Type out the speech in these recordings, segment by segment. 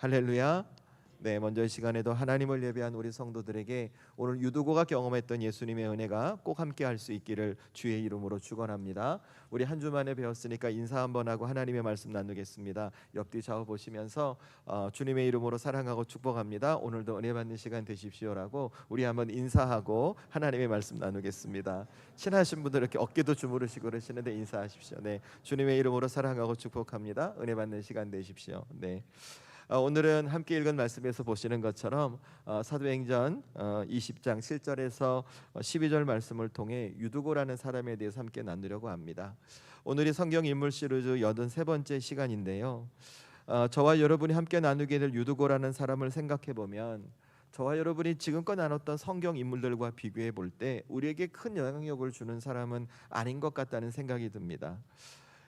할렐루야. 네, 먼저 이 시간에도 하나님을 예배한 우리 성도들에게 오늘 유두고가 경험했던 예수님의 은혜가 꼭 함께 할 수 있기를 주의 이름으로 축원합니다. 우리 한 주 만에 배웠으니까 인사 한번 하고 하나님의 말씀 나누겠습니다. 옆뒤 좌우 보시면서 주님의 이름으로 사랑하고 축복합니다. 오늘도 은혜 받는 시간 되십시오라고 우리 한번 인사하고 하나님의 말씀 나누겠습니다. 친하신 분들 이렇게 어깨도 주무르시고 그러시는데 인사하십시오. 네, 주님의 이름으로 사랑하고 축복합니다. 은혜 받는 시간 되십시오. 네. 오늘은 함께 읽은 말씀에서 보시는 것처럼 사도행전 20장 7절에서 12절 말씀을 통해 유두고라는 사람에 대해서 함께 나누려고 합니다. 오늘이 성경 인물 시리즈 83번째 시간인데요. 저와 여러분이 함께 나누게 될 유두고라는 사람을 생각해 보면 저와 여러분이 지금껏 나눴던 성경 인물들과 비교해 볼 때 우리에게 큰 영향력을 주는 사람은 아닌 것 같다는 생각이 듭니다.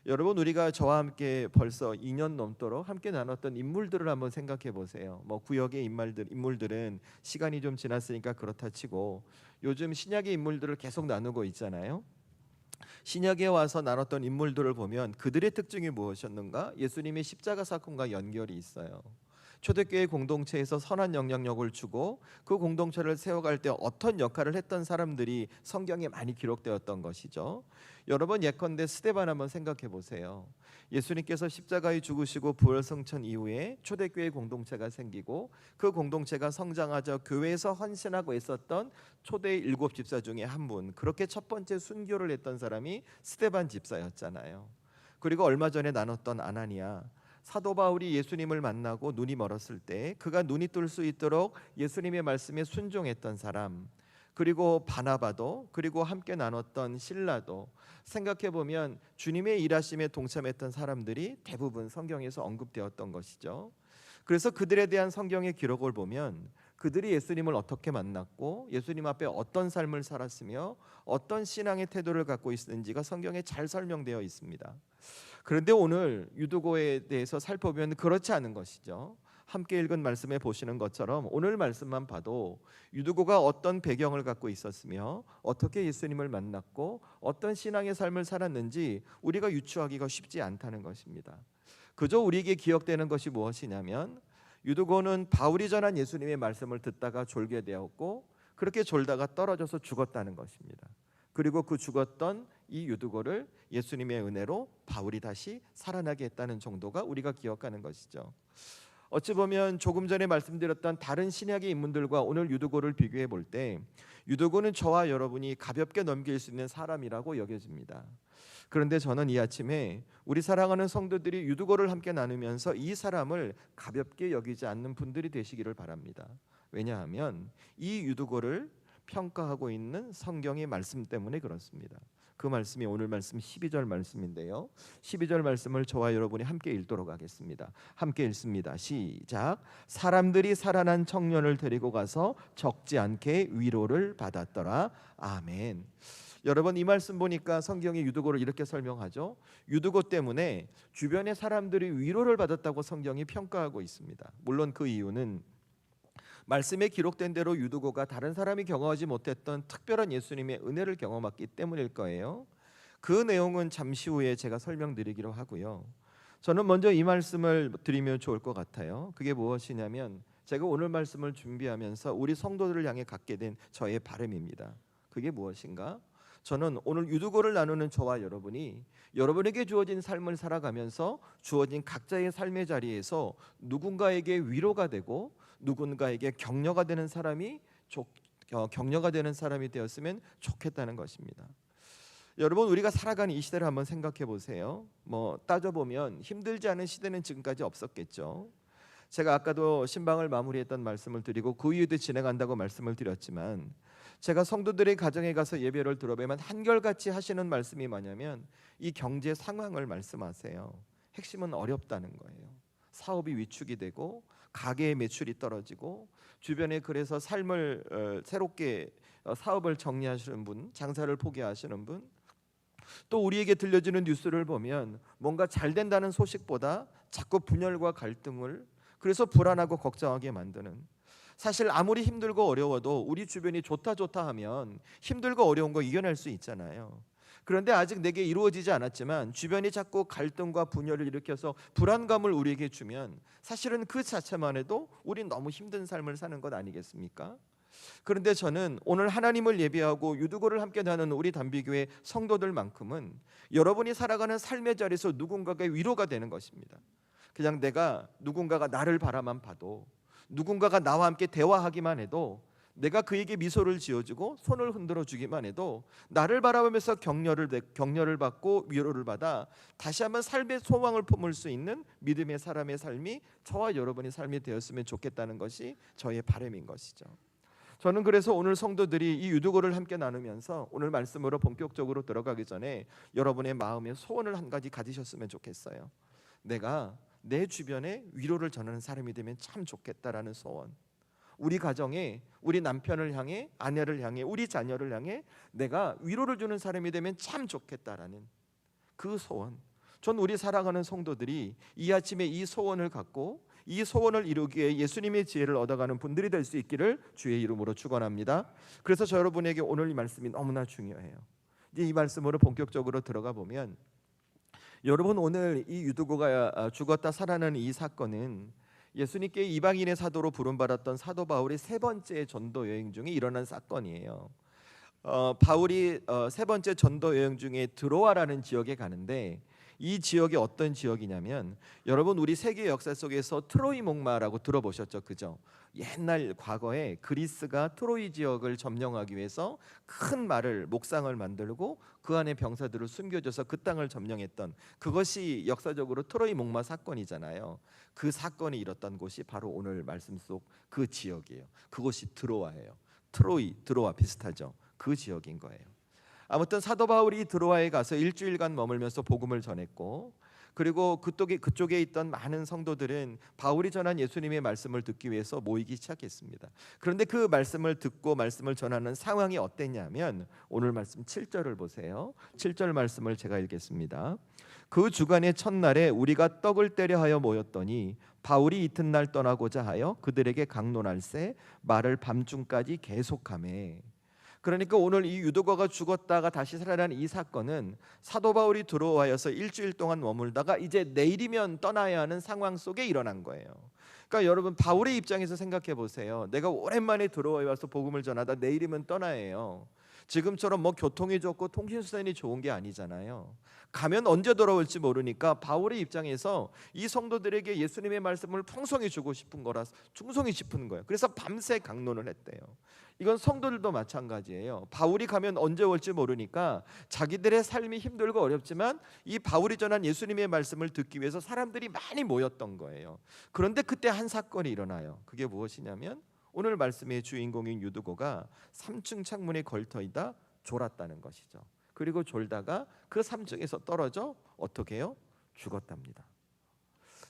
여러분, 우리가 저와 함께 벌써 2년 넘도록 함께 나눴던 인물들을 한번 생각해 보세요. 구역의 인물들은 시간이 좀 지났으니까 그렇다 치고 요즘 신약의 인물들을 계속 나누고 있잖아요. 신약에 와서 나눴던 인물들을 보면 그들의 특징이 무엇이었는가? 예수님의 십자가 사건과 연결이 있어요. 초대교회 공동체에서 선한 영향력을 주고 그 공동체를 세워갈 때 어떤 역할을 했던 사람들이 성경에 많이 기록되었던 것이죠. 여러분, 예컨대 스데반 한번 생각해 보세요. 예수님께서 십자가에 죽으시고 부활 승천 이후에 초대교회 공동체가 생기고 그 공동체가 성장하자 교회에서 헌신하고 있었던 초대 7 집사 중에 한 분, 그렇게 첫 번째 순교를 했던 사람이 스데반 집사였잖아요. 그리고 얼마 전에 나눴던 아나니아, 사도 바울이 예수님을 만나고 눈이 멀었을 때 그가 눈이 뜰 수 있도록 예수님의 말씀에 순종했던 사람, 그리고 바나바도, 그리고 함께 나눴던 실라도, 생각해 보면 주님의 일하심에 동참했던 사람들이 대부분 성경에서 언급되었던 것이죠. 그래서 그들에 대한 성경의 기록을 보면 그들이 예수님을 어떻게 만났고 예수님 앞에 어떤 삶을 살았으며 어떤 신앙의 태도를 갖고 있는지가 성경에 잘 설명되어 있습니다. 그런데 오늘 유두고에 대해서 살펴보면 그렇지 않은 것이죠. 함께 읽은 말씀에 보시는 것처럼 오늘 말씀만 봐도 유두고가 어떤 배경을 갖고 있었으며 어떻게 예수님을 만났고 어떤 신앙의 삶을 살았는지 우리가 유추하기가 쉽지 않다는 것입니다. 그저 우리에게 기억되는 것이 무엇이냐면 유두고는 바울이 전한 예수님의 말씀을 듣다가 졸게 되었고 그렇게 졸다가 떨어져서 죽었다는 것입니다. 그리고 그 죽었던 이 유두고를 예수님의 은혜로 바울이 다시 살아나게 했다는 정도가 우리가 기억하는 것이죠. 어찌 보면 조금 전에 말씀드렸던 다른 신약의 인물들과 오늘 유두고를 비교해 볼 때 유두고는 저와 여러분이 가볍게 넘길 수 있는 사람이라고 여겨집니다. 그런데 저는 이 아침에 우리 사랑하는 성도들이 유두고를 함께 나누면서 이 사람을 가볍게 여기지 않는 분들이 되시기를 바랍니다. 왜냐하면 이 유두고를 평가하고 있는 성경의 말씀 때문에 그렇습니다. 그 말씀이 오늘 말씀 12절 말씀인데요. 12절 말씀을 저와 여러분이 함께 읽도록 하겠습니다. 함께 읽습니다. 시작. 사람들이 살아난 청년을 데리고 가서 적지 않게 위로를 받았더라. 아멘. 여러분, 이 말씀 보니까 성경이 유두고를 이렇게 설명하죠. 유두고 때문에 주변의 사람들이 위로를 받았다고 성경이 평가하고 있습니다. 물론 그 이유는 말씀에 기록된 대로 유두고가 다른 사람이 경험하지 못했던 특별한 예수님의 은혜를 경험했기 때문일 거예요. 그 내용은 잠시 후에 제가 설명드리기로 하고요. 저는 먼저 이 말씀을 드리면 좋을 것 같아요. 그게 무엇이냐면 제가 오늘 말씀을 준비하면서 우리 성도들을 향해 갖게 된 저의 바람입니다. 그게 무엇인가? 저는 오늘 유두고를 나누는 저와 여러분이 여러분에게 주어진 삶을 살아가면서 주어진 각자의 삶의 자리에서 누군가에게 위로가 되고 누군가에게 격려가 되는 사람이 되었으면 좋겠다는 것입니다. 여러분, 우리가 살아가는 이 시대를 한번 생각해 보세요. 따져보면 힘들지 않은 시대는 지금까지 없었겠죠. 제가 아까도 신방을 마무리했던 말씀을 드리고 그 이후에도 진행한다고 말씀을 드렸지만 제가 성도들의 가정에 가서 예배를 들어보면 한결같이 하시는 말씀이 뭐냐면 이 경제 상황을 말씀하세요. 핵심은 어렵다는 거예요. 사업이 위축이 되고 가게의 매출이 떨어지고 주변에 그래서 삶을 새롭게 사업을 정리하시는 분, 장사를 포기하시는 분, 또 우리에게 들려주는 뉴스를 보면 뭔가 잘 된다는 소식보다 자꾸 분열과 갈등을, 그래서 불안하고 걱정하게 만드는, 사실 아무리 힘들고 어려워도 우리 주변이 좋다 하면 힘들고 어려운 거 이겨낼 수 있잖아요. 그런데 아직 내게 이루어지지 않았지만 주변이 자꾸 갈등과 분열을 일으켜서 불안감을 우리에게 주면 사실은 그 자체만 해도 우린 너무 힘든 삶을 사는 것 아니겠습니까? 그런데 저는 오늘 하나님을 예배하고 유두고를 함께 나누는 우리 단비교회 성도들만큼은 여러분이 살아가는 삶의 자리에서 누군가의 위로가 되는 것입니다. 그냥 내가 누군가가 나를 바라만 봐도, 누군가가 나와 함께 대화하기만 해도, 내가 그에게 미소를 지어주고 손을 흔들어 주기만 해도 나를 바라보면서 격려를 받고 위로를 받아 다시 한번 삶의 소망을 품을 수 있는 믿음의 사람의 삶이 저와 여러분의 삶이 되었으면 좋겠다는 것이 저의 바람인 것이죠. 저는 그래서 오늘 성도들이 이 유두고를 함께 나누면서 오늘 말씀으로 본격적으로 들어가기 전에 여러분의 마음의 소원을 한 가지 가지셨으면 좋겠어요. 내가 내 주변에 위로를 전하는 사람이 되면 참 좋겠다라는 소원. 우리 가정에 우리 남편을 향해, 아내를 향해, 우리 자녀를 향해 내가 위로를 주는 사람이 되면 참 좋겠다라는 그 소원. 전 우리 사랑하는 성도들이 이 아침에 이 소원을 갖고 이 소원을 이루기에 예수님의 지혜를 얻어가는 분들이 될 수 있기를 주의 이름으로 축원합니다. 그래서 저 여러분에게 오늘 이 말씀이 너무나 중요해요. 이제 이 말씀으로 본격적으로 들어가 보면, 여러분 오늘 이 유두고가 죽었다 살아난 이 사건은 예수님께 이방인의 사도로 부름받았던 사도 바울이 세 번째 전도 여행 중에 일어난 사건이에요. 바울이 세 번째 전도 여행 중에 드로아라는 지역에 가는데, 이 지역이 어떤 지역이냐면, 여러분 우리 세계 역사 속에서 트로이 목마라고 들어보셨죠? 그죠? 옛날 과거에 그리스가 트로이 지역을 점령하기 위해서 큰 말을, 목상을 만들고 그 안에 병사들을 숨겨줘서 그 땅을 점령했던, 그것이 역사적으로 트로이 목마 사건이잖아요. 그 사건이 일었던 곳이 바로 오늘 말씀 속 그 지역이에요. 그곳이 드로아예요. 트로이, 드로아 비슷하죠? 그 지역인 거예요. 아무튼 사도 바울이 드로아에 가서 일주일간 머물면서 복음을 전했고, 그리고 그쪽에 있던 많은 성도들은 바울이 전한 예수님의 말씀을 듣기 위해서 모이기 시작했습니다. 그런데 그 말씀을 듣고 말씀을 전하는 상황이 어땠냐면, 오늘 말씀 7절을 보세요. 7절 말씀을 제가 읽겠습니다. 그 주간의 첫날에 우리가 떡을 떼려 하여 모였더니 바울이 이튿날 떠나고자 하여 그들에게 강론할세 말을 밤중까지 계속하매. 그러니까 오늘 이 유두고가 죽었다가 다시 살아난 이 사건은 사도 바울이 들어와서 일주일 동안 머물다가 이제 내일이면 떠나야 하는 상황 속에 일어난 거예요. 그러니까 여러분 바울의 입장에서 생각해 보세요. 내가 오랜만에 들어와서 복음을 전하다 내일이면 떠나야 해요. 지금처럼 뭐 교통이 좋고 통신수단이 좋은 게 아니잖아요. 가면 언제 돌아올지 모르니까 바울의 입장에서 이 성도들에게 예수님의 말씀을 풍성히 주고 싶은 거라 충성이 싶은 거예요. 그래서 밤새 강론을 했대요. 이건 성도들도 마찬가지예요. 바울이 가면 언제 올지 모르니까 자기들의 삶이 힘들고 어렵지만 이 바울이 전한 예수님의 말씀을 듣기 위해서 사람들이 많이 모였던 거예요. 그런데 그때 한 사건이 일어나요. 그게 무엇이냐면, 오늘 말씀의 주인공인 유두고가 3층 창문에 걸터있다 졸았다는 것이죠. 그리고 졸다가 그 3층에서 떨어져 어떻게 해요? 죽었답니다.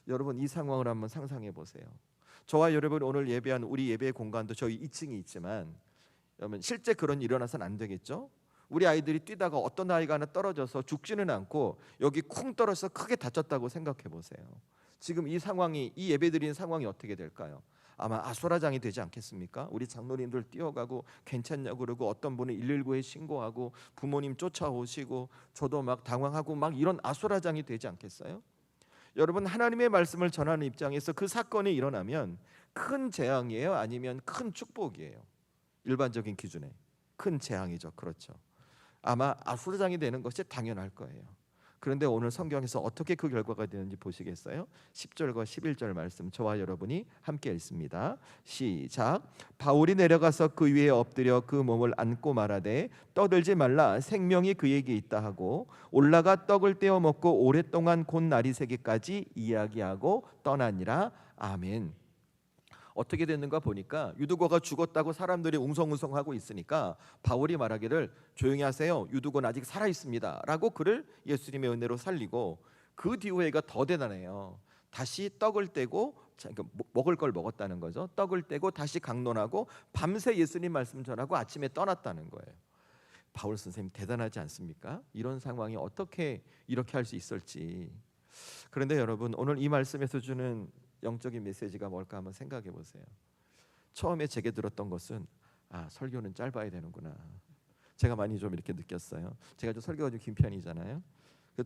여러분 이 상황을 한번 상상해 보세요. 저와 여러분 오늘 예배한 우리 예배 공간도 저희 2층이 있지만, 여러분 실제 그런 일이 일어나서는 안 되겠죠? 우리 아이들이 뛰다가 어떤 아이가 하나 떨어져서 죽지는 않고 여기 쿵 떨어져서 크게 다쳤다고 생각해 보세요. 지금 이 상황이, 이 예배드리는 상황이 어떻게 될까요? 아마 아수라장이 되지 않겠습니까? 우리 장로님들 뛰어가고 괜찮냐고 그러고, 어떤 분은 119에 신고하고 부모님 쫓아오시고, 저도 막 당황하고 막 이런 아수라장이 되지 않겠어요? 여러분 하나님의 말씀을 전하는 입장에서 그 사건이 일어나면 큰 재앙이에요? 아니면 큰 축복이에요? 일반적인 기준에 큰 재앙이죠. 그렇죠. 아마 아수라장이 되는 것이 당연할 거예요. 그런데 오늘 성경에서 어떻게 그 결과가 되는지 보시겠어요? 10절과 11절 말씀 저와 여러분이 함께 읽습니다. 시작. 바울이 내려가서 그 위에 엎드려 그 몸을 안고 말하되 떠들지 말라, 생명이 그에게 있다 하고 올라가 떡을 떼어 먹고 오랫동안 곧 날이 새기까지 이야기하고 떠나니라. 아멘. 어떻게 됐는가 보니까 유두고가 죽었다고 사람들이 웅성웅성하고 있으니까 바울이 말하기를 조용히 하세요, 유두고는 아직 살아 있습니다 라고 그를 예수님의 은혜로 살리고, 그 뒤후에가 더 대단해요. 다시 떡을 떼고, 먹을 걸 먹었다는 거죠. 떡을 떼고 다시 강론하고 밤새 예수님 말씀 전하고 아침에 떠났다는 거예요. 바울 선생님 대단하지 않습니까? 이런 상황이 어떻게 이렇게 할 수 있을지. 그런데 여러분 오늘 이 말씀에서 주는 영적인 메시지가 뭘까 한번 생각해 보세요. 처음에 제게 들었던 것은 설교는 짧아야 되는구나. 제가 많이 좀 이렇게 느꼈어요. 제가 좀 설교가 좀 긴 편이잖아요.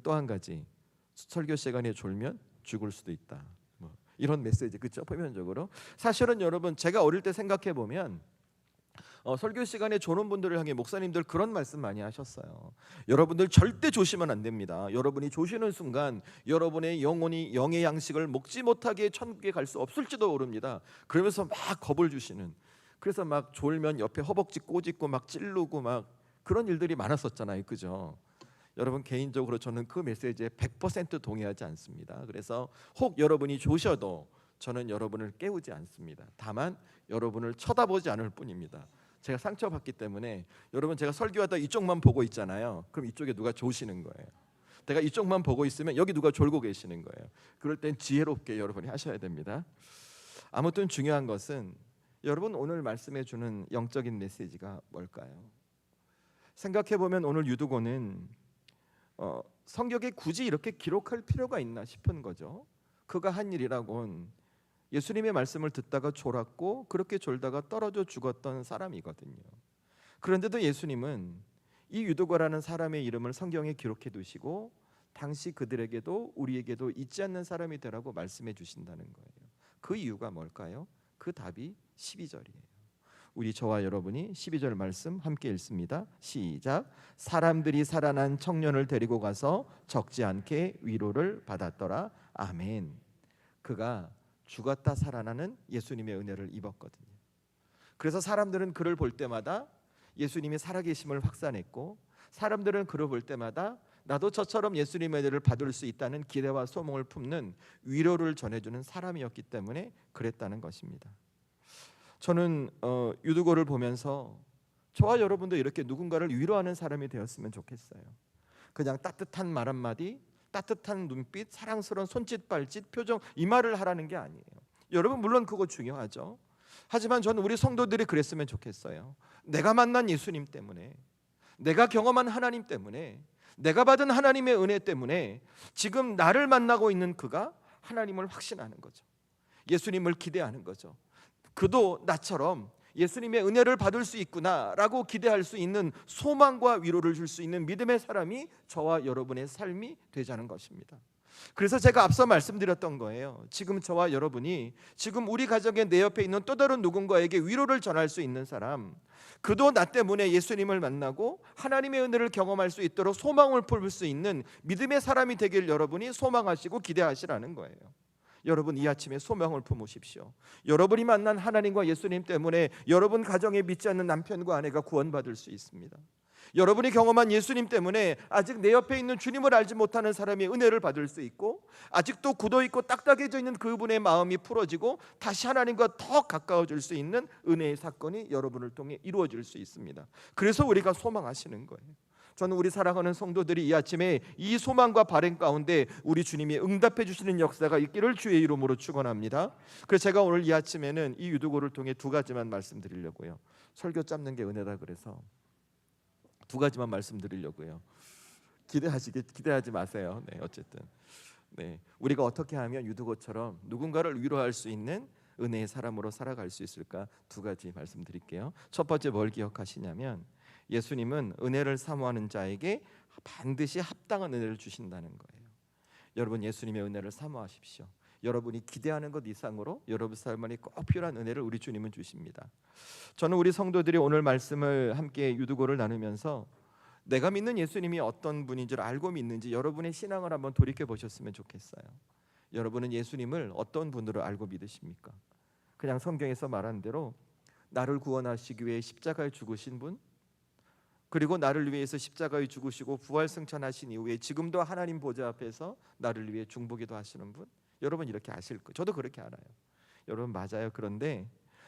또 한 가지, 설교 시간에 졸면 죽을 수도 있다. 뭐 이런 메시지, 그렇죠? 표면적으로. 사실은 여러분, 제가 어릴 때 생각해 보면 설교 시간에 조는 분들을 향해 목사님들 그런 말씀 많이 하셨어요. 여러분들 절대 조시면 안 됩니다. 여러분이 조시는 순간 여러분의 영혼이 영의 양식을 먹지 못하게 천국에 갈 수 없을지도 모릅니다. 그러면서 막 겁을 주시는, 그래서 막 졸면 옆에 허벅지 꼬집고 막 찌르고 막 그런 일들이 많았었잖아요, 그죠? 여러분, 개인적으로 저는 그 메시지에 100% 동의하지 않습니다. 그래서 혹 여러분이 조셔도 저는 여러분을 깨우지 않습니다. 다만 여러분을 쳐다보지 않을 뿐입니다. 제가 상처받기 때문에, 여러분, 제가 설교하다 이쪽만 보고 있잖아요. 그럼 이쪽에 누가 조시는 거예요. 내가 이쪽만 보고 있으면 여기 누가 졸고 계시는 거예요. 그럴 땐 지혜롭게 여러분이 하셔야 됩니다. 아무튼 중요한 것은, 여러분, 오늘 말씀해 주는 영적인 메시지가 뭘까요? 생각해 보면 오늘 유두고는 성경에 굳이 이렇게 기록할 필요가 있나 싶은 거죠. 그가 한 일이라곤 예수님의 말씀을 듣다가 졸았고 그렇게 졸다가 떨어져 죽었던 사람이거든요. 그런데도 예수님은 이 유두고라는 사람의 이름을 성경에 기록해 두시고 당시 그들에게도 우리에게도 잊지 않는 사람이 되라고 말씀해 주신다는 거예요. 그 이유가 뭘까요? 그 답이 12절이에요. 우리 저와 여러분이 12절 말씀 함께 읽습니다. 시작. 사람들이 살아난 청년을 데리고 가서 적지 않게 위로를 받았더라. 아멘. 그가 죽었다 살아나는 예수님의 은혜를 입었거든요. 그래서 사람들은 그를 볼 때마다 예수님이 살아계심을 확산했고, 사람들은 그를 볼 때마다 나도 저처럼 예수님의 은혜를 받을 수 있다는 기대와 소망을 품는 위로를 전해주는 사람이었기 때문에 그랬다는 것입니다. 저는 유두고를 보면서 저와 여러분도 이렇게 누군가를 위로하는 사람이 되었으면 좋겠어요. 그냥 따뜻한 말 한마디, 따뜻한 눈빛, 사랑스러운 손짓 발짓, 표정, 이 말을 하라는 게 아니에요. 여러분, 물론 그거 중요하죠. 하지만 저는 우리 성도들이 그랬으면 좋겠어요. 내가 만난 예수님 때문에, 내가 경험한 하나님 때문에, 내가 받은 하나님의 은혜 때문에 지금 나를 만나고 있는 그가 하나님을 확신하는 거죠. 예수님을 기대하는 거죠. 그도 나처럼 예수님의 은혜를 받을 수 있구나라고 기대할 수 있는 소망과 위로를 줄 수 있는 믿음의 사람이 저와 여러분의 삶이 되자는 것입니다. 그래서 제가 앞서 말씀드렸던 거예요. 지금 저와 여러분이, 지금 우리 가정에 내 옆에 있는 또 다른 누군가에게 위로를 전할 수 있는 사람, 그도 나 때문에 예수님을 만나고 하나님의 은혜를 경험할 수 있도록 소망을 품을 수 있는 믿음의 사람이 되길 여러분이 소망하시고 기대하시라는 거예요. 여러분, 이 아침에 소망을 품으십시오. 여러분이 만난 하나님과 예수님 때문에 여러분 가정에 믿지 않는 남편과 아내가 구원받을 수 있습니다. 여러분이 경험한 예수님 때문에 아직 내 옆에 있는 주님을 알지 못하는 사람이 은혜를 받을 수 있고, 아직도 굳어있고 딱딱해져 있는 그분의 마음이 풀어지고 다시 하나님과 더 가까워질 수 있는 은혜의 사건이 여러분을 통해 이루어질 수 있습니다. 그래서 우리가 소망하시는 거예요. 저는 우리 사랑하는 성도들이 이 아침에 이 소망과 바람 가운데 우리 주님이 응답해 주시는 역사가 있기를 주의 이름으로 축원합니다. 그래서 제가 오늘 이 아침에는 이 유두고를 통해 두 가지만 말씀드리려고요. 설교 짧는 게 은혜다 그래서 두 가지만 말씀드리려고요. 기대하지 마세요. 네, 어쨌든 우리가 어떻게 하면 유두고처럼 누군가를 위로할 수 있는 은혜의 사람으로 살아갈 수 있을까? 두 가지 말씀드릴게요. 첫 번째, 뭘 기억하시냐면 예수님은 은혜를 사모하는 자에게 반드시 합당한 은혜를 주신다는 거예요. 여러분, 예수님의 은혜를 사모하십시오. 여러분이 기대하는 것 이상으로 여러분 삶에 꼭 필요한 은혜를 우리 주님은 주십니다. 저는 우리 성도들이 오늘 말씀을 함께 유두고를 나누면서 내가 믿는 예수님이 어떤 분인지를 알고 믿는지 여러분의 신앙을 한번 돌이켜 보셨으면 좋겠어요. 여러분은 예수님을 어떤 분으로 알고 믿으십니까? 그냥 성경에서 말한 대로 나를 구원하시기 위해 십자가에 죽으신 분, 그리고 나를 위해서 십자가에 죽으시고 부활 승천하신 이후에 지금도 하나님 보좌 앞에서 나를 위해 중보기도 하시는 분, 여러분 이렇게 아실 거예요. 저도 그렇게 알아요. 여러분, 맞아요. 그런데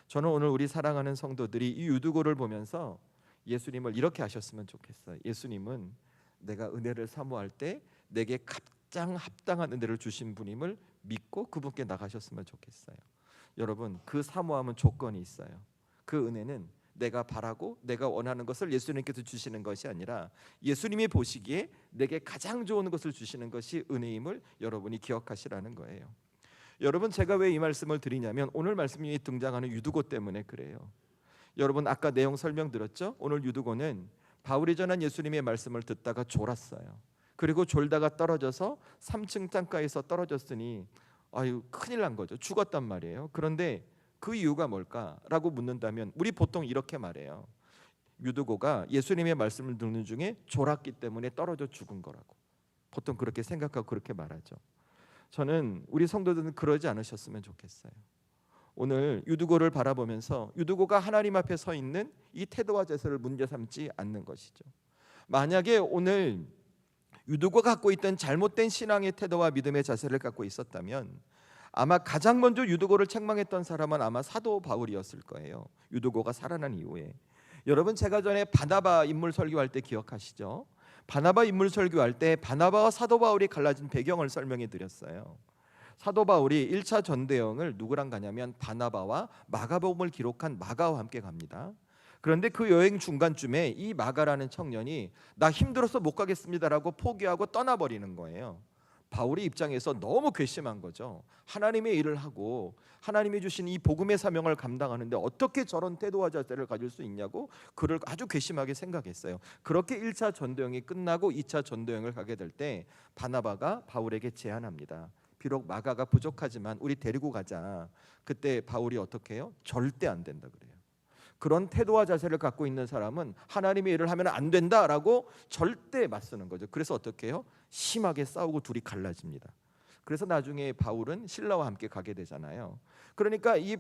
저는 오늘 우리 사랑하는 성도들이 이 유두고를 보면서 예수님을 이렇게 하셨으면 좋겠어요. 예수님은 내가 은혜를 사모할 때 내게 가장 합당한 은혜를 주신 분임을 믿고 그분께 나가셨으면 좋겠어요. 여러분, 그 사모함은 조건이 있어요. 그 은혜는 내가 바라고 내가 원하는 것을 예수님께서 주시는 것이 아니라 예수님이 보시기에 내게 가장 좋은 것을 주시는 것이 은혜임을 여러분이 기억하시라는 거예요. 여러분, 제가 왜 이 말씀을 드리냐면 오늘 말씀이 등장하는 유두고 때문에 그래요. 여러분, 아까 내용 설명드렸죠? 오늘 유두고는 바울이 전한 예수님의 말씀을 듣다가 졸았어요. 그리고 졸다가 떨어져서 3층 땅가에서 떨어졌으니 아유 큰일 난 거죠. 죽었단 말이에요. 그런데 그 이유가 뭘까라고 묻는다면 우리 보통 이렇게 말해요. 유두고가 예수님의 말씀을 듣는 중에 졸았기 때문에 떨어져 죽은 거라고. 보통 그렇게 생각하고 그렇게 말하죠. 저는 우리 성도들은 그러지 않으셨으면 좋겠어요. 오늘 유두고를 바라보면서 유두고가 하나님 앞에 서 있는 이 태도와 자세를 문제 삼지 않는 것이죠. 만약에 오늘 유두고가 갖고 있던 잘못된 신앙의 태도와 믿음의 자세를 갖고 있었다면 아마 가장 먼저 유두고를 책망했던 사람은 아마 사도 바울이었을 거예요. 유두고가 살아난 이후에. 여러분 제가 전에 바나바 인물 설교할 때 기억하시죠? 바나바 인물 설교할 때 바나바와 사도 바울이 갈라진 배경을 설명해 드렸어요. 사도 바울이 1차 전대여행을 누구랑 가냐면 바나바와 마가복음을 기록한 마가와 함께 갑니다. 그런데 그 여행 중간쯤에 이 마가라는 청년이 나 힘들어서 못 가겠습니다라고 포기하고 떠나버리는 거예요. 바울의 입장에서 너무 괘씸한 거죠. 하나님의 일을 하고 하나님이 주신 이 복음의 사명을 감당하는데 어떻게 저런 태도와 자세를 가질 수 있냐고 그를 아주 괘씸하게 생각했어요. 그렇게 1차 전도여행이 끝나고 2차 전도여행을 가게 될 때 바나바가 바울에게 제안합니다. 비록 마가가 부족하지만 우리 데리고 가자. 그때 바울이 어떻게 해요? 절대 안 된다 그래요. 그런 태도와 자세를 갖고 있는 사람은 하나님의 일을 하면 안 된다라고 절대 맞서는 거죠. 그래서 어떻게 해요? 심하게 싸우고 둘이 갈라집니다. 그래서 나중에 바울은 실라와 함께 가게 되잖아요. 그러니까 이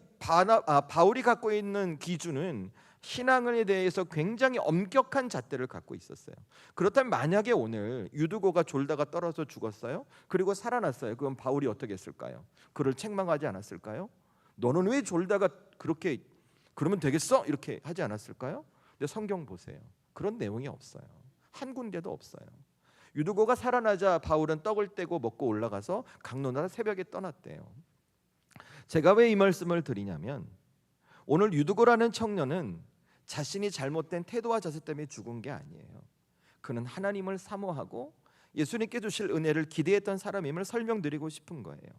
바울이 갖고 있는 기준은 신앙에 대해서 굉장히 엄격한 잣대를 갖고 있었어요. 그렇다면 만약에 오늘 유두고가 졸다가 떨어져 죽었어요. 그리고 살아났어요. 그럼 바울이 어떻게 했을까요? 그를 책망하지 않았을까요? 너는 왜 졸다가 그렇게 그러면 되겠어? 이렇게 하지 않았을까요? 근데 성경 보세요. 그런 내용이 없어요. 한 군데도 없어요. 유두고가 살아나자 바울은 떡을 떼고 먹고 올라가서 강론하러 새벽에 떠났대요. 제가 왜 이 말씀을 드리냐면 오늘 유두고라는 청년은 자신이 잘못된 태도와 자세 때문에 죽은 게 아니에요. 그는 하나님을 사모하고 예수님께 주실 은혜를 기대했던 사람임을 설명드리고 싶은 거예요.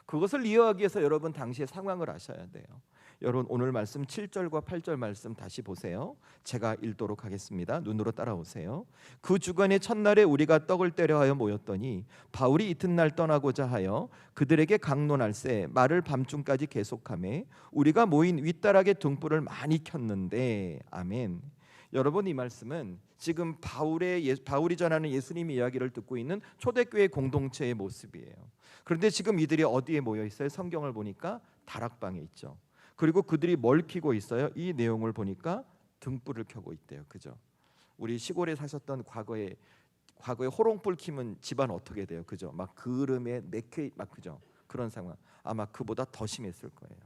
그것을 이해하기 위해서 여러분 당시의 상황을 아셔야 돼요. 여러분 오늘 말씀 7절과 8절 말씀 다시 보세요. 제가 읽도록 하겠습니다. 눈으로 따라오세요. 그 주간의 첫날에 우리가 떡을 떼려 하여 모였더니 바울이 이튿날 떠나고자 하여 그들에게 강론할세 말을 밤중까지 계속하매 우리가 모인 윗다락에 등불을 많이 켰는데 아멘. 여러분 이 말씀은 지금 바울이 전하는 예수님의 이야기를 듣고 있는 초대교회 공동체의 모습이에요. 그런데 지금 이들이 어디에 모여 있어요? 성경을 보니까 다락방에 있죠. 그리고 그들이 뭘 켜고 있어요? 이 내용을 보니까 등불을 켜고 있대요. 그죠? 우리 시골에 사셨던 과거에 호롱불 켜면 집안 어떻게 돼요? 그죠? 막 그름에 내켜 막 그죠? 그런 상황. 아마 그보다 더 심했을 거예요.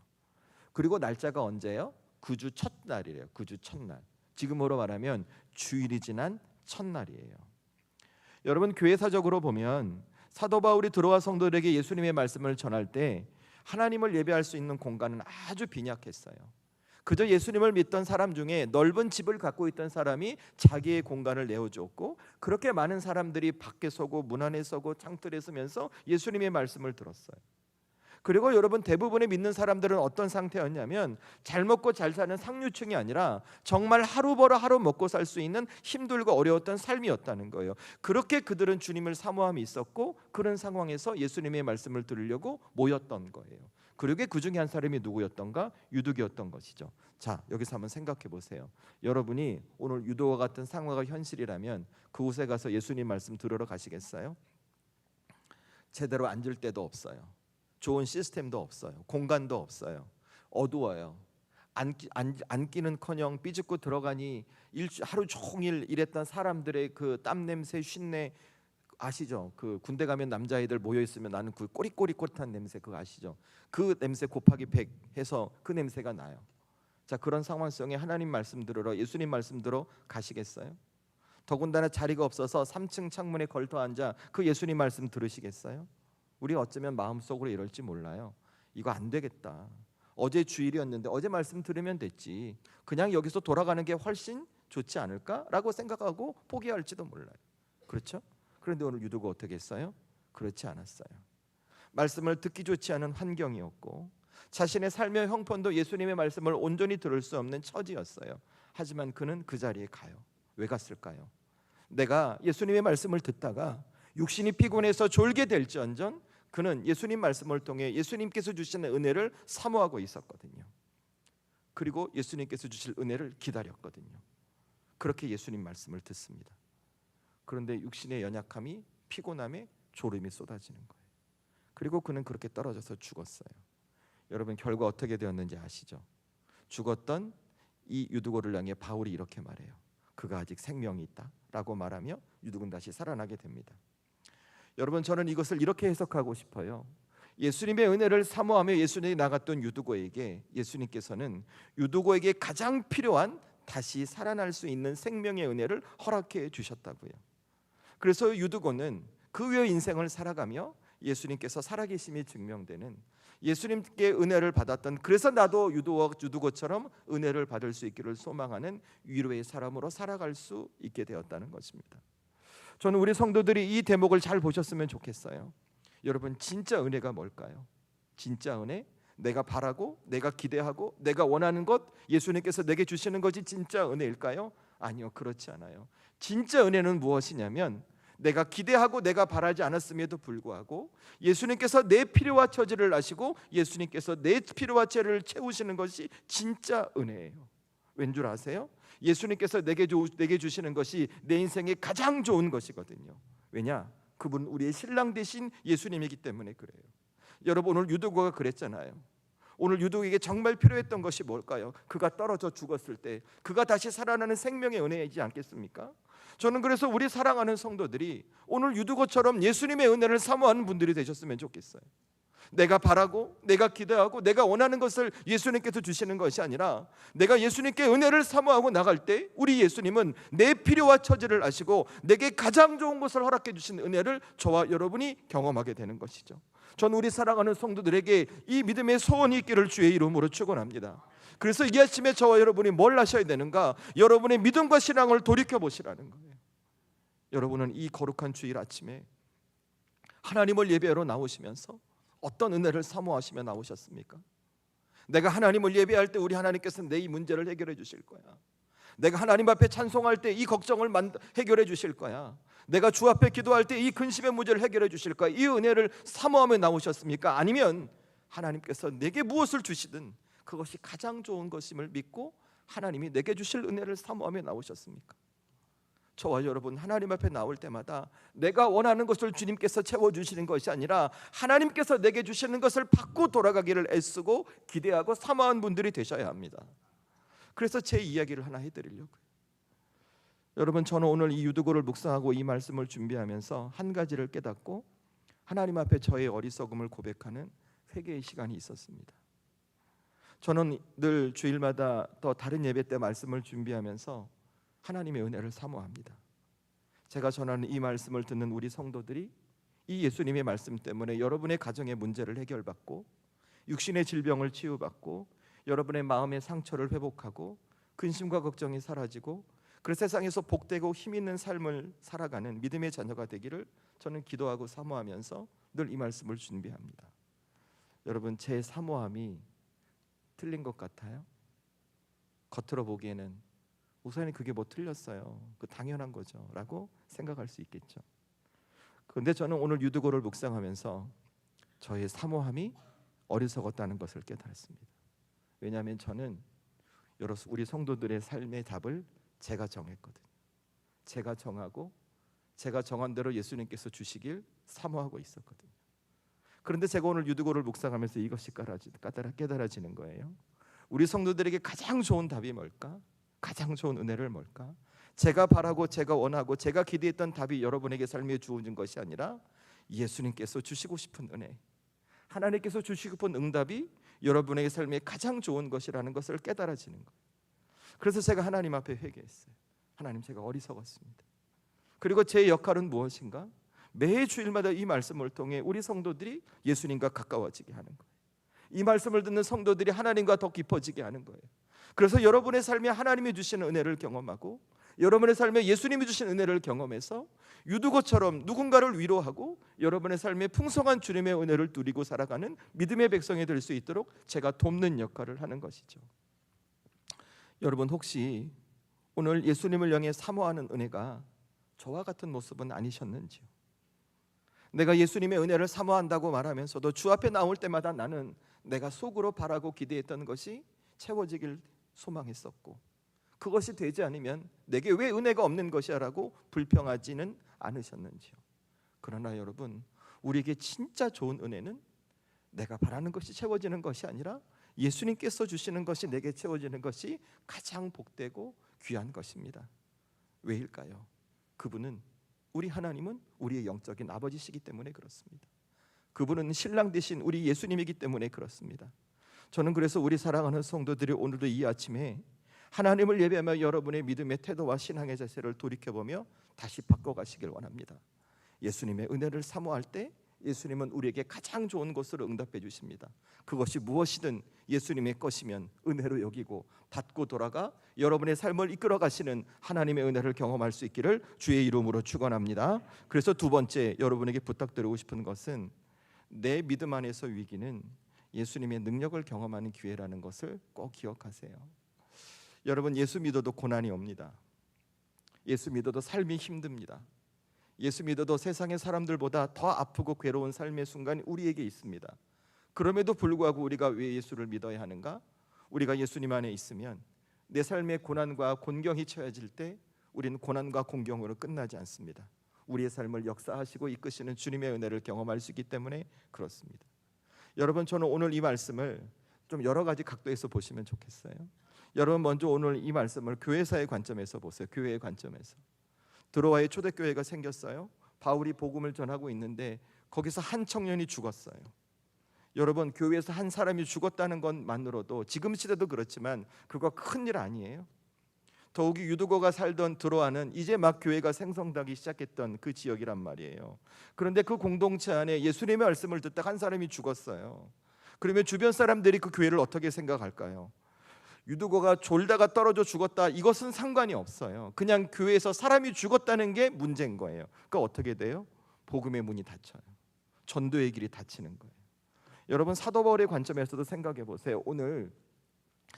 그리고 날짜가 언제예요? 구주 첫날이래요. 구주 첫날. 지금으로 말하면 주일이 지난 첫날이에요. 여러분 교회사적으로 보면 사도 바울이 들어와 성도들에게 예수님의 말씀을 전할 때 하나님을 예배할 수 있는 공간은 아주 빈약했어요. 그저 예수님을 믿던 사람 중에 넓은 집을 갖고 있던 사람이 자기의 공간을 내어주었고 그렇게 많은 사람들이 밖에 서고 문 안에 서고 창틀에 서면서 예수님의 말씀을 들었어요. 그리고 여러분 대부분의 믿는 사람들은 어떤 상태였냐면 잘 먹고 잘 사는 상류층이 아니라 정말 하루 벌어 하루 먹고 살 수 있는 힘들고 어려웠던 삶이었다는 거예요. 그렇게 그들은 주님을 사모함이 있었고 그런 상황에서 예수님의 말씀을 들으려고 모였던 거예요. 그러게 그 중에 한 사람이 누구였던가? 유두기였던 것이죠. 자, 여기서 한번 생각해 보세요. 여러분이 오늘 유도와 같은 상황과 현실이라면 그곳에 가서 예수님 말씀 들으러 가시겠어요? 제대로 앉을 데도 없어요. 좋은 시스템도 없어요. 공간도 없어요. 어두워요. 앉기는커녕 삐죽고 들어가니 하루 종일 일했던 사람들의 그 땀 냄새, 쉰내 아시죠? 그 군대 가면 남자애들 모여 있으면 나는 그 꼬리꼬리꼬릿한 냄새 그거 아시죠? 그 냄새 곱하기 100 해서 그 냄새가 나요. 자, 그런 상황 속에 하나님 말씀 들으러 예수님 말씀 들어 가시겠어요? 더군다나 자리가 없어서 3층 창문에 걸터 앉아 그 예수님 말씀 들으시겠어요? 우리 어쩌면 마음속으로 이럴지 몰라요. 이거 안 되겠다. 어제 주일이었는데 어제 말씀 들으면 됐지. 그냥 여기서 돌아가는 게 훨씬 좋지 않을까라고 생각하고 포기할지도 몰라요. 그렇죠? 그런데 오늘 유두가 어떻게 했어요? 그렇지 않았어요. 말씀을 듣기 좋지 않은 환경이었고 자신의 삶의 형편도 예수님의 말씀을 온전히 들을 수 없는 처지였어요. 하지만 그는 그 자리에 가요. 왜 갔을까요? 내가 예수님의 말씀을 듣다가 육신이 피곤해서 졸게 될지언정 그는 예수님 말씀을 통해 예수님께서 주시는 은혜를 사모하고 있었거든요. 그리고 예수님께서 주실 은혜를 기다렸거든요. 그렇게 예수님 말씀을 듣습니다. 그런데 육신의 연약함이 피곤함에 졸음이 쏟아지는 거예요. 그리고 그는 그렇게 떨어져서 죽었어요. 여러분 결과 어떻게 되었는지 아시죠? 죽었던 이 유두고를 향해 바울이 이렇게 말해요. 그가 아직 생명이 있다 라고 말하며 유두고는 다시 살아나게 됩니다. 여러분 저는 이것을 이렇게 해석하고 싶어요. 예수님의 은혜를 사모하며 예수님이 나갔던 유두고에게 예수님께서는 유두고에게 가장 필요한 다시 살아날 수 있는 생명의 은혜를 허락해 주셨다고요. 그래서 유두고는 그 후의 인생을 살아가며 예수님께서 살아계심이 증명되는 예수님께 은혜를 받았던, 그래서 나도 유두고처럼 은혜를 받을 수 있기를 소망하는 위로의 사람으로 살아갈 수 있게 되었다는 것입니다. 저는 우리 성도들이 이 대목을 잘 보셨으면 좋겠어요. 여러분 진짜 은혜가 뭘까요? 진짜 은혜, 내가 바라고 내가 기대하고 내가 원하는 것 예수님께서 내게 주시는 것이 진짜 은혜일까요? 아니요, 그렇지 않아요. 진짜 은혜는 무엇이냐면 내가 기대하고 내가 바라지 않았음에도 불구하고 예수님께서 내 필요와 처지를 아시고 예수님께서 내 필요와 처지를 채우시는 것이 진짜 은혜예요. 왠 줄 아세요? 예수님께서 내게 주시는 것이 내 인생에 가장 좋은 것이거든요. 왜냐? 그분은 우리의 신랑 되신 예수님이기 때문에 그래요. 여러분 오늘 유두고가 그랬잖아요. 오늘 유두고에게 정말 필요했던 것이 뭘까요? 그가 떨어져 죽었을 때 그가 다시 살아나는 생명의 은혜이지 않겠습니까? 저는 그래서 우리 사랑하는 성도들이 오늘 유두고처럼 예수님의 은혜를 사모하는 분들이 되셨으면 좋겠어요. 내가 바라고 내가 기대하고 내가 원하는 것을 예수님께서 주시는 것이 아니라 내가 예수님께 은혜를 사모하고 나갈 때 우리 예수님은 내 필요와 처지를 아시고 내게 가장 좋은 것을 허락해 주신 은혜를 저와 여러분이 경험하게 되는 것이죠. 저는 우리 사랑하는 성도들에게 이 믿음의 소원이 있기를 주의 이름으로 축원합니다. 그래서 이 아침에 저와 여러분이 뭘 하셔야 되는가? 여러분의 믿음과 신앙을 돌이켜보시라는 거예요. 여러분은 이 거룩한 주일 아침에 하나님을 예배하러 나오시면서 어떤 은혜를 사모하시며 나오셨습니까? 내가 하나님을 예배할 때 우리 하나님께서는 내 이 문제를 해결해 주실 거야. 내가 하나님 앞에 찬송할 때 이 걱정을 해결해 주실 거야. 내가 주 앞에 기도할 때 이 근심의 문제를 해결해 주실 거야. 이 은혜를 사모하며 나오셨습니까? 아니면 하나님께서 내게 무엇을 주시든 그것이 가장 좋은 것임을 믿고 하나님이 내게 주실 은혜를 사모하며 나오셨습니까? 저와 여러분 하나님 앞에 나올 때마다 내가 원하는 것을 주님께서 채워주시는 것이 아니라 하나님께서 내게 주시는 것을 받고 돌아가기를 애쓰고 기대하고 사모한 분들이 되셔야 합니다. 그래서 제 이야기를 하나 해드리려고요. 여러분 저는 오늘 이 유두고를 묵상하고 이 말씀을 준비하면서 한 가지를 깨닫고 하나님 앞에 저의 어리석음을 고백하는 회개의 시간이 있었습니다. 저는 늘 주일마다 또 다른 예배 때 말씀을 준비하면서 하나님의 은혜를 사모합니다. 제가 전하는 이 말씀을 듣는 우리 성도들이 이 예수님의 말씀 때문에 여러분의 가정의 문제를 해결받고 육신의 질병을 치유받고 여러분의 마음의 상처를 회복하고 근심과 걱정이 사라지고 그 세상에서 복되고 힘 있는 삶을 살아가는 믿음의 자녀가 되기를 저는 기도하고 사모하면서 늘 이 말씀을 준비합니다. 여러분 제 사모함이 틀린 것 같아요? 겉으로 보기에는 우선은 그게 뭐 틀렸어요, 그 당연한 거죠 라고 생각할 수 있겠죠. 그런데 저는 오늘 유두고를 묵상하면서 저의 사모함이 어리석었다는 것을 깨달았습니다. 왜냐하면 저는 우리 성도들의 삶의 답을 제가 정했거든요. 제가 정하고 제가 정한 대로 예수님께서 주시길 사모하고 있었거든요. 그런데 제가 오늘 유두고를 묵상하면서 이것이 깨달아지는 거예요. 우리 성도들에게 가장 좋은 답이 뭘까? 가장 좋은 은혜를 뭘까? 제가 바라고 제가 원하고 제가 기대했던 답이 여러분에게 삶에 주어진 것이 아니라 예수님께서 주시고 싶은 은혜, 하나님께서 주시고 싶은 응답이 여러분에게 삶에 가장 좋은 것이라는 것을 깨달아지는 거예요. 그래서 제가 하나님 앞에 회개했어요. 하나님 제가 어리석었습니다. 그리고 제 역할은 무엇인가? 매 주일마다 이 말씀을 통해 우리 성도들이 예수님과 가까워지게 하는 거예요. 이 말씀을 듣는 성도들이 하나님과 더 깊어지게 하는 거예요. 그래서 여러분의 삶에 하나님이 주시는 은혜를 경험하고 여러분의 삶에 예수님이 주신 은혜를 경험해서 유두고처럼 누군가를 위로하고 여러분의 삶에 풍성한 주님의 은혜를 누리고 살아가는 믿음의 백성이 될 수 있도록 제가 돕는 역할을 하는 것이죠. 여러분 혹시 오늘 예수님을 향해 사모하는 은혜가 저와 같은 모습은 아니셨는지요? 내가 예수님의 은혜를 사모한다고 말하면서도 주 앞에 나올 때마다 나는 내가 속으로 바라고 기대했던 것이 채워지길 소망했었고, 그것이 되지 않으면 내게 왜 은혜가 없는 것이야라고 불평하지는 않으셨는지요? 그러나 여러분, 우리에게 진짜 좋은 은혜는 내가 바라는 것이 채워지는 것이 아니라 예수님께서 주시는 것이 내게 채워지는 것이 가장 복되고 귀한 것입니다. 왜일까요? 그분은, 우리 하나님은 우리의 영적인 아버지시기 때문에 그렇습니다. 그분은 신랑 되신 우리 예수님이기 때문에 그렇습니다. 저는 그래서 우리 사랑하는 성도들이 오늘도 이 아침에 하나님을 예배하며 여러분의 믿음의 태도와 신앙의 자세를 돌이켜보며 다시 바꿔가시길 원합니다. 예수님의 은혜를 사모할 때 예수님은 우리에게 가장 좋은 것으로 응답해 주십니다. 그것이 무엇이든 예수님의 것이면 은혜로 여기고 받고 돌아가 여러분의 삶을 이끌어 가시는 하나님의 은혜를 경험할 수 있기를 주의 이름으로 축원합니다. 그래서 두 번째 여러분에게 부탁드리고 싶은 것은, 내 믿음 안에서 위기는 예수님의 능력을 경험하는 기회라는 것을 꼭 기억하세요. 여러분, 예수 믿어도 고난이 옵니다. 예수 믿어도 삶이 힘듭니다. 예수 믿어도 세상의 사람들보다 더 아프고 괴로운 삶의 순간이 우리에게 있습니다. 그럼에도 불구하고 우리가 왜 예수를 믿어야 하는가? 우리가 예수님 안에 있으면 내 삶의 고난과 곤경이 처해질 때 우리는 고난과 곤경으로 끝나지 않습니다. 우리의 삶을 역사하시고 이끄시는 주님의 은혜를 경험할 수 있기 때문에 그렇습니다. 여러분, 저는 오늘 이 말씀을 좀 여러 가지 각도에서 보시면 좋겠어요. 여러분, 먼저 오늘 이 말씀을 교회사의 관점에서 보세요. 교회의 관점에서. 드로아에 초대교회가 생겼어요. 바울이 복음을 전하고 있는데 거기서 한 청년이 죽었어요. 여러분, 교회에서 한 사람이 죽었다는 것만으로도 지금 시대도 그렇지만 그거 큰일 아니에요. 더욱이 유두고가 살던 드로아는 이제 막 교회가 생성되기 시작했던 그 지역이란 말이에요. 그런데 그 공동체 안에 예수님의 말씀을 듣다가 한 사람이 죽었어요. 그러면 주변 사람들이 그 교회를 어떻게 생각할까요? 유두고가 졸다가 떨어져 죽었다, 이것은 상관이 없어요. 그냥 교회에서 사람이 죽었다는 게 문제인 거예요. 그러니까 어떻게 돼요? 복음의 문이 닫혀요. 전도의 길이 닫히는 거예요. 여러분, 사도 바울의 관점에서도 생각해 보세요. 오늘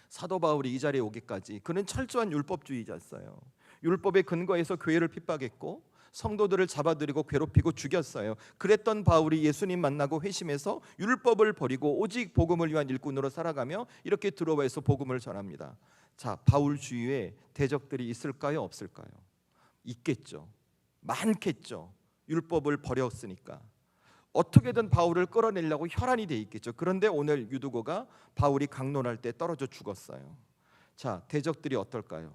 사도 바울이 이 자리에 오기까지 그는 철저한 율법주의자였어요. 율법에 근거해서 교회를 핍박했고 성도들을 잡아들이고 괴롭히고 죽였어요. 그랬던 바울이 예수님 만나고 회심해서 율법을 버리고 오직 복음을 위한 일꾼으로 살아가며 이렇게 드로아에서 복음을 전합니다. 자, 바울 주위에 대적들이 있을까요? 없을까요? 있겠죠. 많겠죠. 율법을 버렸으니까 어떻게든 바울을 끌어내려고 혈안이 돼 있겠죠. 그런데 오늘 유두고가 바울이 강론할 때 떨어져 죽었어요. 자, 대적들이 어떨까요?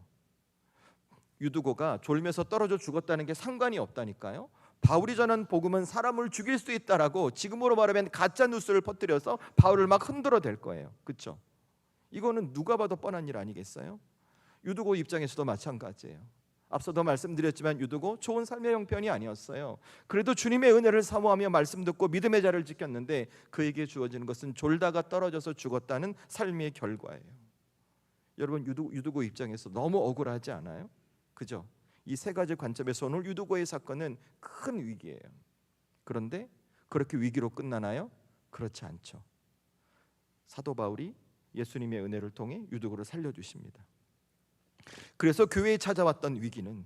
유두고가 졸면서 떨어져 죽었다는 게 상관이 없다니까요. 바울이 전한 복음은 사람을 죽일 수 있다라고 지금으로 말하면 가짜 뉴스를 퍼뜨려서 바울을 막 흔들어 댈 거예요. 그렇죠? 이거는 누가 봐도 뻔한 일 아니겠어요? 유두고 입장에서도 마찬가지예요. 앞서도 말씀드렸지만 유두고 좋은 삶의 형편이 아니었어요. 그래도 주님의 은혜를 사모하며 말씀 듣고 믿음의 자를 지켰는데 그에게 주어지는 것은 졸다가 떨어져서 죽었다는 삶의 결과예요. 여러분, 유두고 입장에서 너무 억울하지 않아요? 그죠? 이 세 가지 관점에서 오늘 유두고의 사건은 큰 위기예요. 그런데 그렇게 위기로 끝나나요? 그렇지 않죠. 사도 바울이 예수님의 은혜를 통해 유두고를 살려주십니다. 그래서 교회에 찾아왔던 위기는,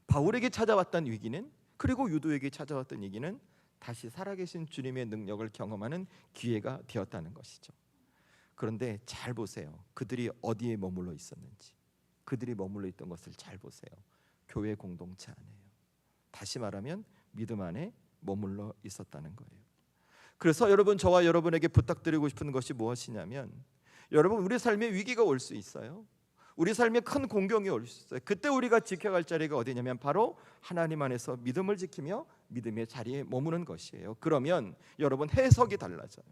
바울에게 찾아왔던 위기는, 그리고 유도에게 찾아왔던 위기는 다시 살아계신 주님의 능력을 경험하는 기회가 되었다는 것이죠. 그런데 잘 보세요. 그들이 어디에 머물러 있었는지, 그들이 머물러 있던 것을 잘 보세요. 교회 공동체 안에요. 다시 말하면 믿음 안에 머물러 있었다는 거예요. 그래서 여러분, 저와 여러분에게 부탁드리고 싶은 것이 무엇이냐면, 여러분, 우리 삶에 위기가 올 수 있어요. 우리 삶에 큰 공경이 올 수 있어요. 그때 우리가 지켜갈 자리가 어디냐면 바로 하나님 안에서 믿음을 지키며 믿음의 자리에 머무는 것이에요. 그러면 여러분, 해석이 달라져요.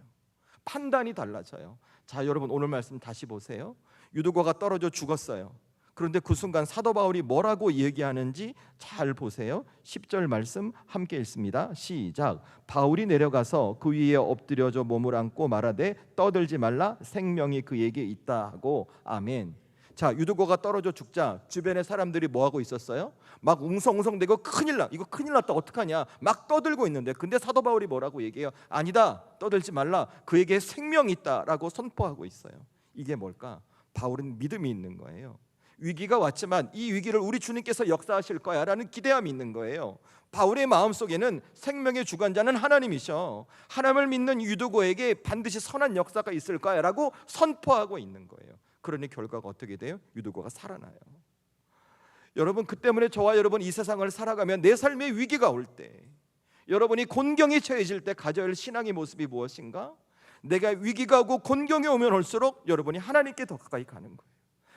판단이 달라져요. 자, 여러분, 오늘 말씀 다시 보세요. 유두고가 떨어져 죽었어요. 그런데 그 순간 사도 바울이 뭐라고 얘기하는지 잘 보세요. 10절 말씀 함께 읽습니다. 시작. 바울이 내려가서 그 위에 엎드려져 몸을 안고 말하되 떠들지 말라, 생명이 그에게 있다 하고. 아멘. 자, 유두고가 떨어져 죽자 주변의 사람들이 뭐하고 있었어요? 막 웅성웅성대고 큰일 났다, 어떡하냐 막 떠들고 있는데, 근데 사도 바울이 뭐라고 얘기해요? 아니다, 떠들지 말라, 그에게 생명이 있다라고 선포하고 있어요. 이게 뭘까? 바울은 믿음이 있는 거예요. 위기가 왔지만 이 위기를 우리 주님께서 역사하실 거야 라는 기대함이 있는 거예요. 바울의 마음속에는 생명의 주관자는 하나님이셔, 하나님을 믿는 유두고에게 반드시 선한 역사가 있을 거야 라고 선포하고 있는 거예요. 그러니 결과가 어떻게 돼요? 유두고가 살아나요. 여러분, 그 때문에 저와 여러분 이 세상을 살아가면 내 삶에 위기가 올 때, 여러분이 곤경에 처해질 때 가져야 할 신앙의 모습이 무엇인가? 내가 위기가 오고 곤경이 오면 올수록 여러분이 하나님께 더 가까이 가는 거예요.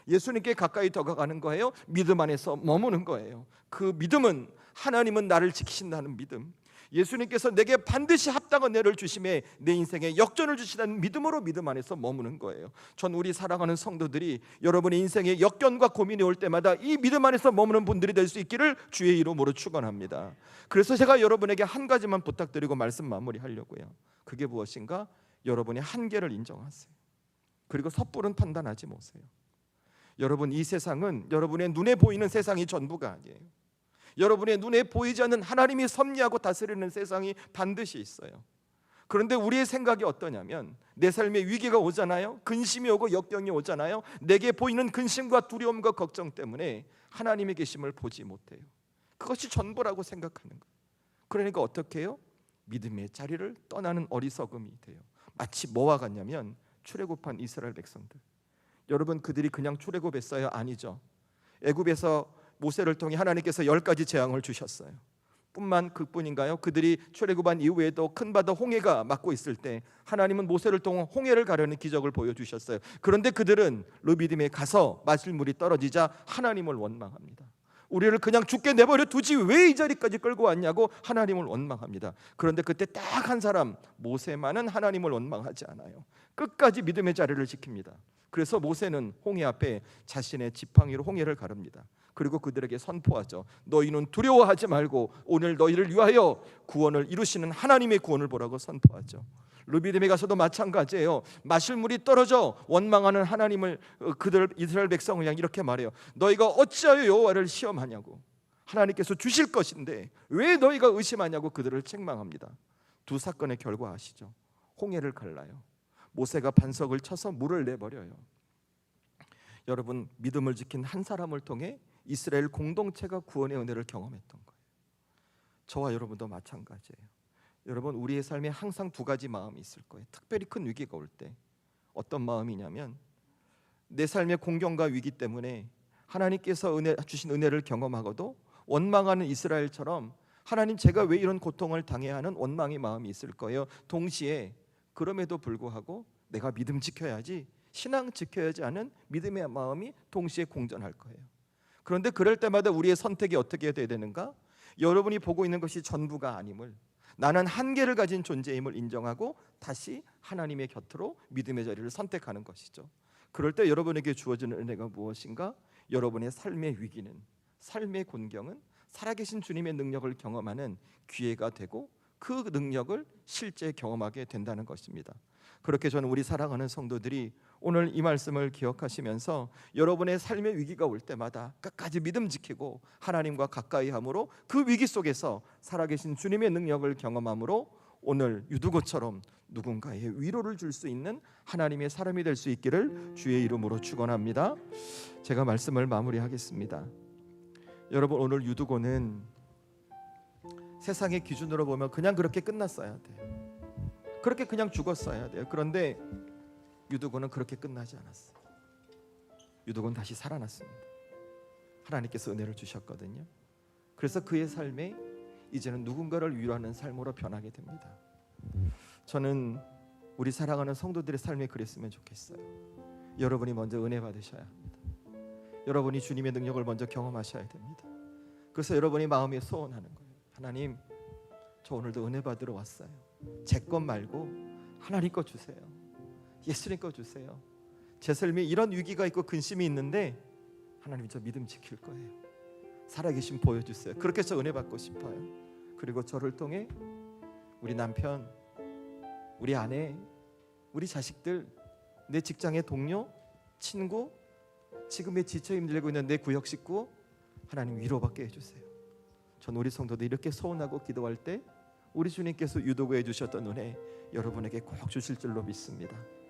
예수님께 가까이 더 가는 거예요. 믿음 안에서 머무는 거예요. 그 믿음은 하나님은 나를 지키신다는 믿음, 예수님께서 내게 반드시 합당한 은혜를 주심에 내 인생에 역전을 주시다는 믿음으로 믿음 안에서 머무는 거예요. 전 우리 사랑하는 성도들이 여러분의 인생에 역견과 고민이 올 때마다 이 믿음 안에서 머무는 분들이 될 수 있기를 주의 이름으로 축원합니다. 그래서 제가 여러분에게 한 가지만 부탁드리고 말씀 마무리하려고요. 그게 무엇인가? 여러분의 한계를 인정하세요. 그리고 섣부른 판단하지 마세요. 여러분, 이 세상은 여러분의 눈에 보이는 세상이 전부가 아니에요. 여러분의 눈에 보이지 않는 하나님이 섭리하고 다스리는 세상이 반드시 있어요. 그런데 우리의 생각이 어떠냐면, 내 삶에 위기가 오잖아요, 근심이 오고 역경이 오잖아요, 내게 보이는 근심과 두려움과 걱정 때문에 하나님의 계심을 보지 못해요. 그것이 전부라고 생각하는 거예요. 그러니까 어떻게 해요? 믿음의 자리를 떠나는 어리석음이 돼요. 마치 뭐와 같냐면 출애굽한 이스라엘 백성들, 여러분, 그들이 그냥 출애굽했어요? 아니죠. 애굽에서 모세를 통해 하나님께서 10가지 재앙을 주셨어요. 그뿐인가요? 그들이 출애굽한 이후에도 큰 바다 홍해가 막고 있을 때 하나님은 모세를 통해 홍해를 가르는 기적을 보여주셨어요. 그런데 그들은 르비딤에 가서 마실 물이 떨어지자 하나님을 원망합니다. 우리를 그냥 죽게 내버려 두지 왜 이 자리까지 끌고 왔냐고 하나님을 원망합니다. 그런데 그때 딱 한 사람, 모세만은 하나님을 원망하지 않아요. 끝까지 믿음의 자리를 지킵니다. 그래서 모세는 홍해 앞에 자신의 지팡이로 홍해를 가릅니다. 그리고 그들에게 선포하죠. 너희는 두려워하지 말고 오늘 너희를 위하여 구원을 이루시는 하나님의 구원을 보라고 선포하죠. 르비딤에 가서도 마찬가지예요. 마실 물이 떨어져 원망하는 하나님을, 그들 이스라엘 백성을 향해 이렇게 말해요. 너희가 어찌하여 여호와를 시험하냐고, 하나님께서 주실 것인데 왜 너희가 의심하냐고 그들을 책망합니다. 두 사건의 결과 아시죠? 홍해를 갈라요. 모세가 반석을 쳐서 물을 내버려요. 여러분, 믿음을 지킨 한 사람을 통해 이스라엘 공동체가 구원의 은혜를 경험했던 거예요. 저와 여러분도 마찬가지예요. 여러분, 우리의 삶에 항상 두 가지 마음이 있을 거예요. 특별히 큰 위기가 올 때 어떤 마음이냐면, 내 삶의 공경과 위기 때문에 하나님께서 주신 은혜를 경험하고도 원망하는 이스라엘처럼 하나님, 제가 왜 이런 고통을 당해야 하는 원망의 마음이 있을 거예요. 동시에 그럼에도 불구하고 내가 믿음 지켜야지, 신앙 지켜야지 하는 믿음의 마음이 동시에 공존할 거예요. 그런데 그럴 때마다 우리의 선택이 어떻게 돼야 되는가? 여러분이 보고 있는 것이 전부가 아님을, 나는 한계를 가진 존재임을 인정하고 다시 하나님의 곁으로 믿음의 자리를 선택하는 것이죠. 그럴 때 여러분에게 주어지는 은혜가 무엇인가? 여러분의 삶의 위기는, 삶의 곤경은 살아계신 주님의 능력을 경험하는 기회가 되고 그 능력을 실제 경험하게 된다는 것입니다. 그렇게 저는 우리 사랑하는 성도들이 오늘 이 말씀을 기억하시면서 여러분의 삶의 위기가 올 때마다 끝까지 믿음 지키고 하나님과 가까이 함으로 그 위기 속에서 살아계신 주님의 능력을 경험함으로 오늘 유두고처럼 누군가의 위로를 줄 수 있는 하나님의 사람이 될 수 있기를 주의 이름으로 축원합니다. 제가 말씀을 마무리하겠습니다. 여러분, 오늘 유두고는 세상의 기준으로 보면 그냥 그렇게 끝났어야 돼요. 그렇게 그냥 죽었어야 돼요. 그런데 유두고는 그렇게 끝나지 않았어요. 유두고는 다시 살아났습니다. 하나님께서 은혜를 주셨거든요. 그래서 그의 삶에 이제는 누군가를 위로하는 삶으로 변하게 됩니다. 저는 우리 사랑하는 성도들의 삶이 그랬으면 좋겠어요. 여러분이 먼저 은혜 받으셔야 합니다. 여러분이 주님의 능력을 먼저 경험하셔야 됩니다. 그래서 여러분이 마음에 소원하는 거예요. 하나님, 저 오늘도 은혜 받으러 왔어요. 제 것 말고 하나님 것 주세요. 예수님 것 주세요. 제 삶에 이런 위기가 있고 근심이 있는데 하나님, 저 믿음 지킬 거예요. 살아계신 보여주세요. 그렇게 해서 은혜 받고 싶어요. 그리고 저를 통해 우리 남편, 우리 아내, 우리 자식들, 내 직장의 동료, 친구, 지금에 지쳐 힘들고 있는 내 구역 식구, 하나님 위로받게 해주세요. 전 우리 성도들 이렇게 소원하고 기도할 때 우리 주님께서 유도해 주셨던 은혜 여러분에게 꼭 주실 줄로 믿습니다.